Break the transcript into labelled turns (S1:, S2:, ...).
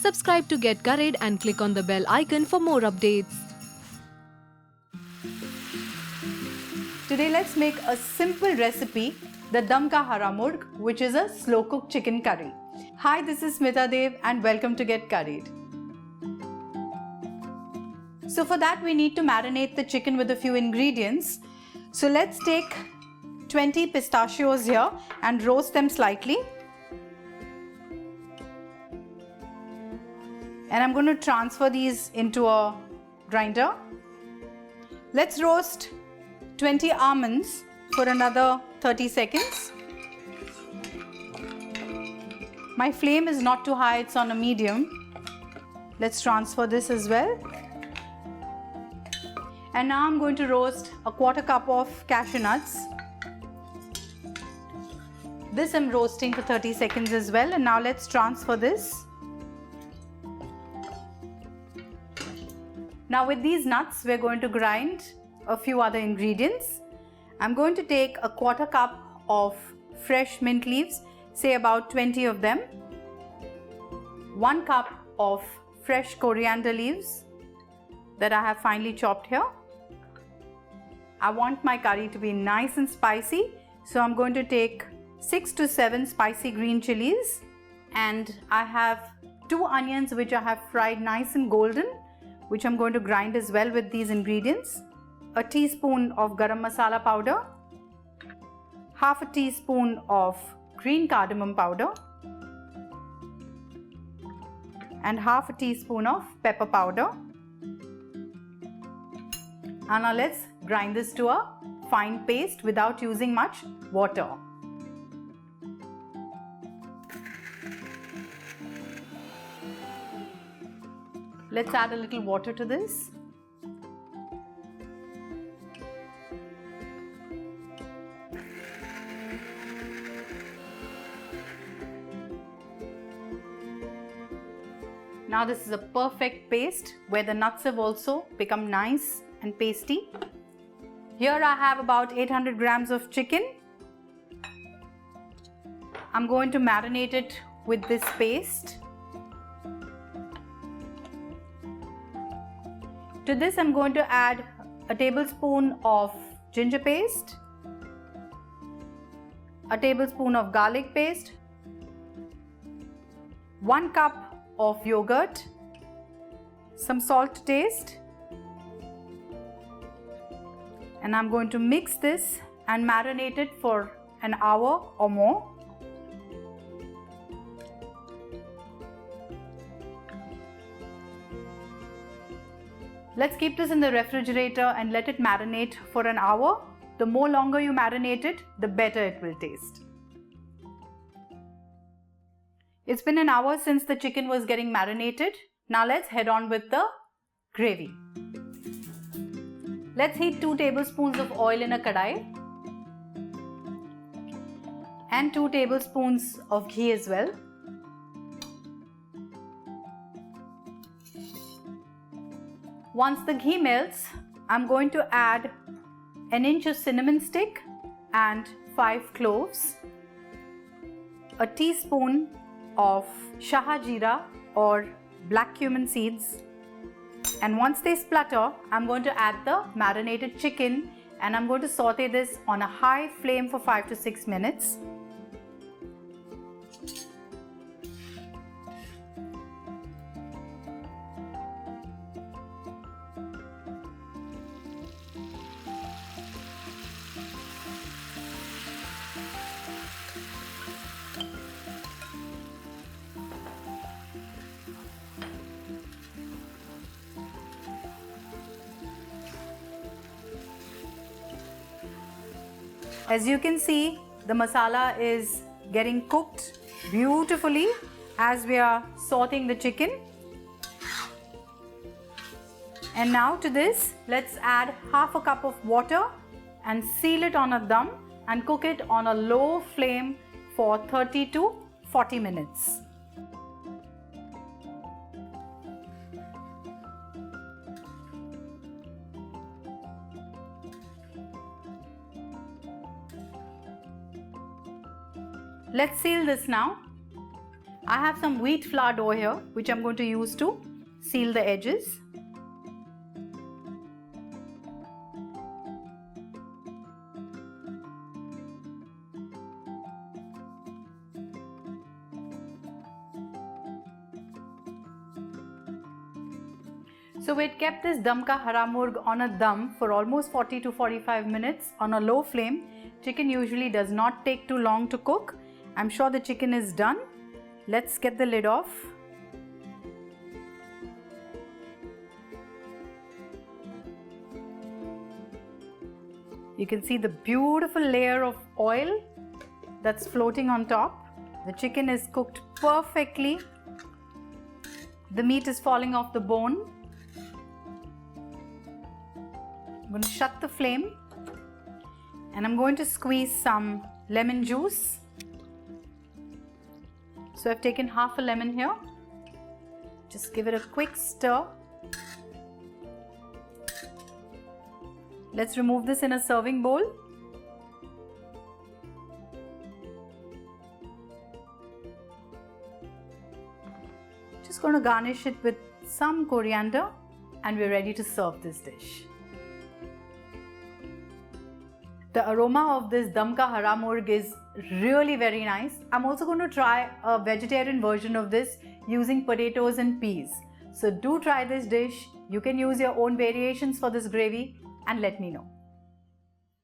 S1: Subscribe to Get Curried and click on the bell icon for more updates.
S2: Today let's make a simple recipe, the Dum Ka Hara Murgh, which is a slow cooked chicken curry. Hi, this is Smita and welcome to Get Curried. So for that we need to marinate the chicken with a few ingredients. So let's take 20 pistachios here and roast them slightly. And I'm going to transfer these into a grinder. Let's roast 20 almonds for another 30 seconds. My flame is not too high, it's on a medium. Let's transfer this as well. And now I'm going to roast a quarter cup of cashew nuts. This I'm roasting for 30 seconds as well. And now let's transfer this. Now with these nuts, we're going to grind a few other ingredients. I'm going to take a quarter cup of fresh mint leaves, say about 20 of them. 1 cup of fresh coriander leaves that I have finely chopped here. I want my curry to be nice and spicy, so I'm going to take 6 to 7 spicy green chillies, and I have 2 onions which I have fried nice and golden, which I'm going to grind as well with these ingredients. A teaspoon of Garam Masala powder, half a teaspoon of green cardamom powder, and half a teaspoon of pepper powder. And now let's grind this to a fine paste without using much water. Let's add a little water to this. Now this is a perfect paste where the nuts have also become nice and pasty. Here I have about 800 grams of chicken. I'm going to marinate it with this paste. To this I'm going to add a tablespoon of ginger paste, a tablespoon of garlic paste, 1 cup of yogurt, some salt to taste, and I'm going to mix this and marinate it for an hour or more. Let's keep this in the refrigerator and let it marinate for an hour. The more longer you marinate it, the better it will taste. It's been an hour since the chicken was getting marinated. Now let's head on with the gravy. Let's heat 2 tablespoons of oil in a kadai and 2 tablespoons of ghee as well. Once the ghee melts, I'm going to add an inch of cinnamon stick and 5 cloves, a teaspoon of shaha jeera or black cumin seeds, and once they splutter, I'm going to add the marinated chicken and I'm going to saute this on a high flame for 5 to 6 minutes. As you can see, the masala is getting cooked beautifully as we are sauteing the chicken. And now to this, let's add half a cup of water and seal it on a dum and cook it on a low flame for 30 to 40 minutes. Let's seal this now. I have some wheat flour dough here, which I'm going to use to seal the edges. So we had kept this Dum Ka Hara Murgh on a dum for almost 40 to 45 minutes on a low flame. Chicken usually does not take too long to cook. I'm sure the chicken is done. Let's get the lid off. You can see the beautiful layer of oil that's floating on top. The chicken is cooked perfectly. The meat is falling off the bone. I'm going to shut the flame and I'm going to squeeze some lemon juice. So I've taken half a lemon here. Just give it a quick stir. Let's remove this in a serving bowl. Just going to garnish it with some coriander and we're ready to serve this dish. The aroma of this Dum Ka Hara Murgh is really very nice. I'm also going to try a vegetarian version of this using potatoes and peas. So do try this dish. You can use your own variations for this gravy and let me know.